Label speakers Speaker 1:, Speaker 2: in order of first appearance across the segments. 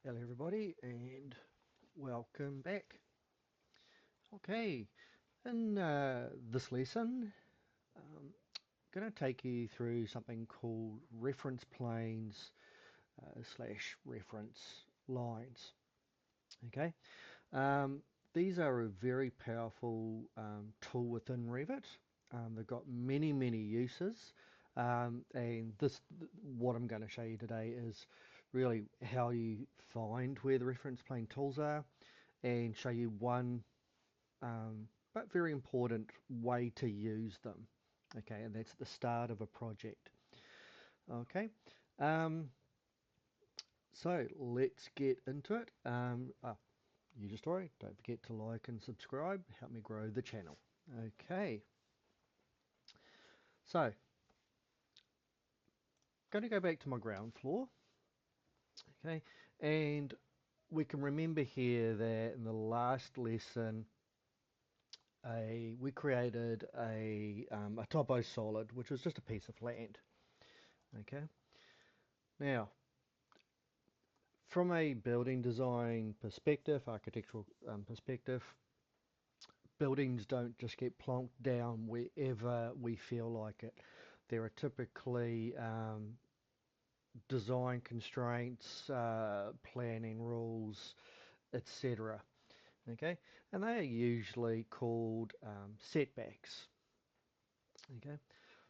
Speaker 1: Hello everybody and welcome back. Okay, in this lesson I'm going to take you through something called reference planes slash reference lines. Okay, um, these are a very powerful tool within Revit. They've got many uses, and what I'm going to show you today is really how you find where the reference plane tools are and show you one but very important way to use them. Okay, and that's at the start of a project. Okay, um, so let's get into it. User story, don't forget to like and subscribe, help me grow the channel. Okay, so going to go back to my ground floor. Okay, and we can remember here that in the last lesson we created a topo solid, which was just a piece of land. Okay, now from a building design perspective, architectural perspective, buildings don't just get plonked down wherever we feel like it. There are typically design constraints, planning rules, etc. Okay, and they are usually called setbacks. Okay,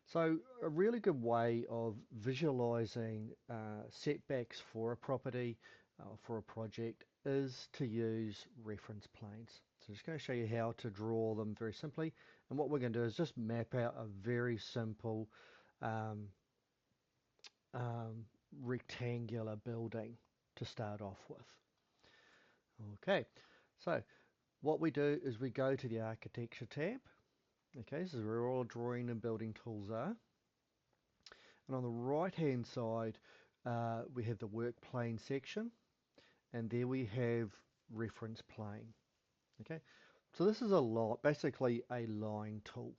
Speaker 1: so a really good way of visualizing setbacks for a property, for a project, is to use reference planes. So I'm just going to show you how to draw them very simply. And what we're going to do is just map out a very simple um, um, rectangular building to start off with. Okay, so what we do is we go to the architecture tab. Okay, this is where all drawing and building tools are. And on the right hand side, we have the work plane section, and there we have reference plane. Okay, so this is basically a line tool.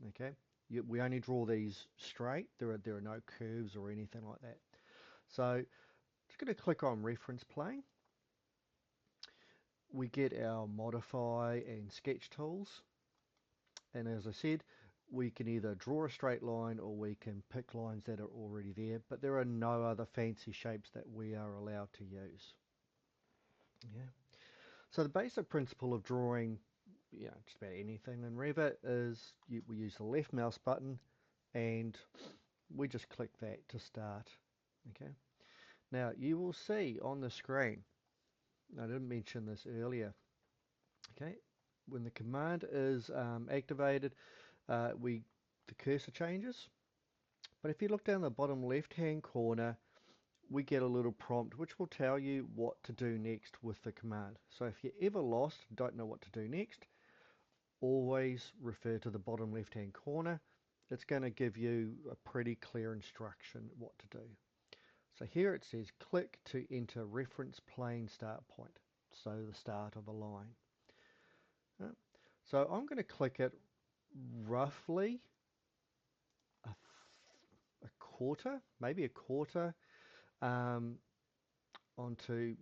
Speaker 1: Okay, we only draw these straight. There are no curves or anything like that. So just going to click on reference plane. We get our modify and sketch tools, and as I said, we can either draw a straight line or we can pick lines that are already there, but there are no other fancy shapes that we are allowed to use. Yeah. So the basic principle of drawing, just about anything in Revit is we use the left mouse button and we just click that to start. Okay. Now you will see on the screen, I didn't mention this earlier, okay, when the command is activated, the cursor changes. But if you look down the bottom left hand corner, we get a little prompt which will tell you what to do next with the command. So if you're ever lost, don't know what to do next, always refer to the bottom left hand corner. It's going to give you a pretty clear instruction what to do. So here it says click to enter reference plane start point, so the start of a line. So I'm going to click it roughly a quarter, maybe a quarter um, onto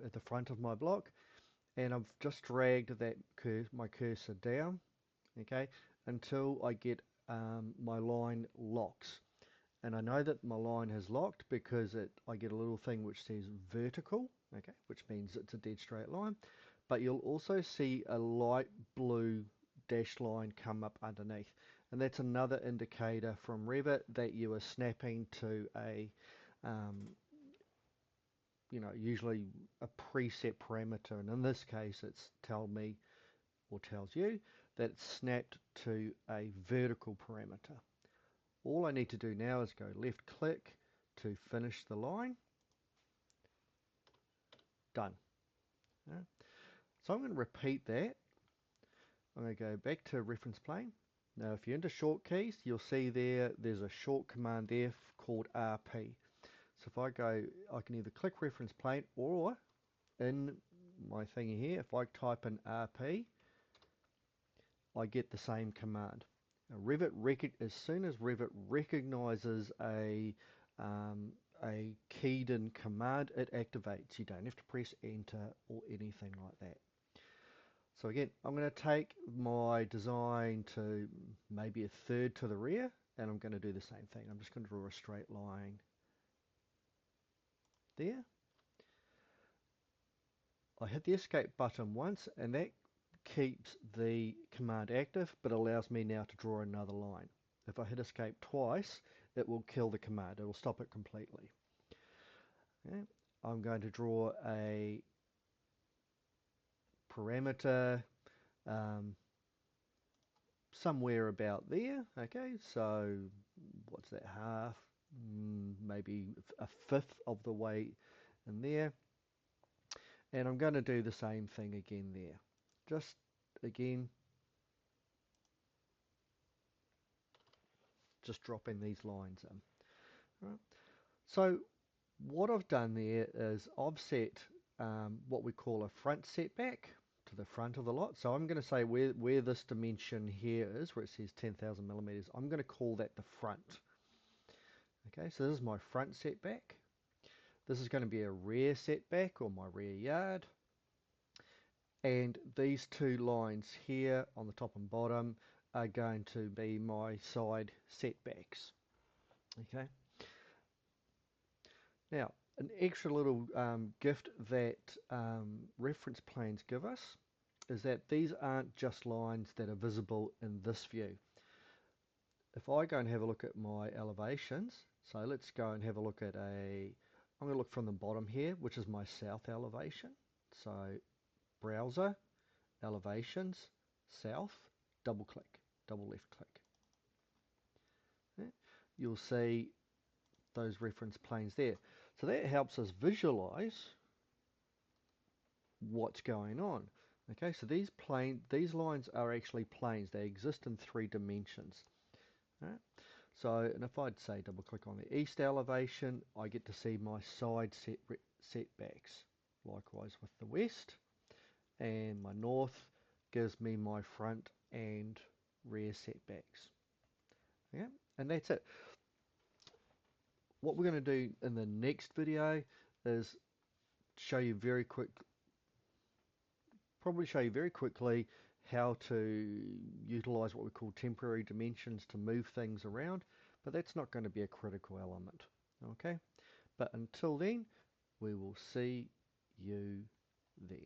Speaker 1: at the front of my block, and I've just dragged my cursor down, okay, until I get my line locks. And I know that my line has locked because I get a little thing which says vertical, okay, which means it's a dead straight line. But you'll also see a light blue dashed line come up underneath. And that's another indicator from Revit that you are snapping to usually a preset parameter. And in this case, it's tells you that it's snapped to a vertical parameter. All I need to do now is go left click to finish the line. Done. Yeah. So I'm going to repeat that. I'm going to go back to reference plane. Now if you're into short keys, you'll see there's a short command there called RP. So if I can either click reference plane, or in my thingy here, if I type in RP, I get the same command. Now, as soon as Revit recognizes a keyed in command, it activates. You don't have to press enter or anything like that. So again, I'm going to take my design to maybe a third to the rear, and I'm going to do the same thing. I'm just going to draw a straight line there. I hit the escape button once, and that keeps the command active, but allows me now to draw another line. If I hit escape twice, it will kill the command. It will stop it completely. Okay. I'm going to draw a parameter somewhere about there. Okay, so what's that, half? Maybe a fifth of the way in there. And I'm going to do the same thing again there. Just again, just dropping these lines in. Right. So what I've done there is I've set what we call a front setback to the front of the lot. So I'm going to say where this dimension here is, where it says 10,000 millimeters, I'm going to call that the front. Okay, so this is my front setback. This is going to be a rear setback, or my rear yard. And these two lines here on the top and bottom are going to be my side setbacks. Okay. Now, an extra little gift that reference planes give us is that these aren't just lines that are visible in this view. If I go and have a look at my elevations, so let's go and have a look at I'm going to look from the bottom here, which is my south elevation. So browser, elevations, south, double click, double left click. Okay. You'll see those reference planes there. So that helps us visualize what's going on. Okay, so these lines are actually planes. They exist in 3 dimensions. Right? So, and if I'd say double click on the east elevation, I get to see my side setbacks. Likewise with the west, and my north gives me my front and rear setbacks. Okay, and that's it. What we're going to do in the next video is show you very quickly how to utilize what we call temporary dimensions to move things around, but that's not going to be a critical element. Okay, but until then, we will see you then.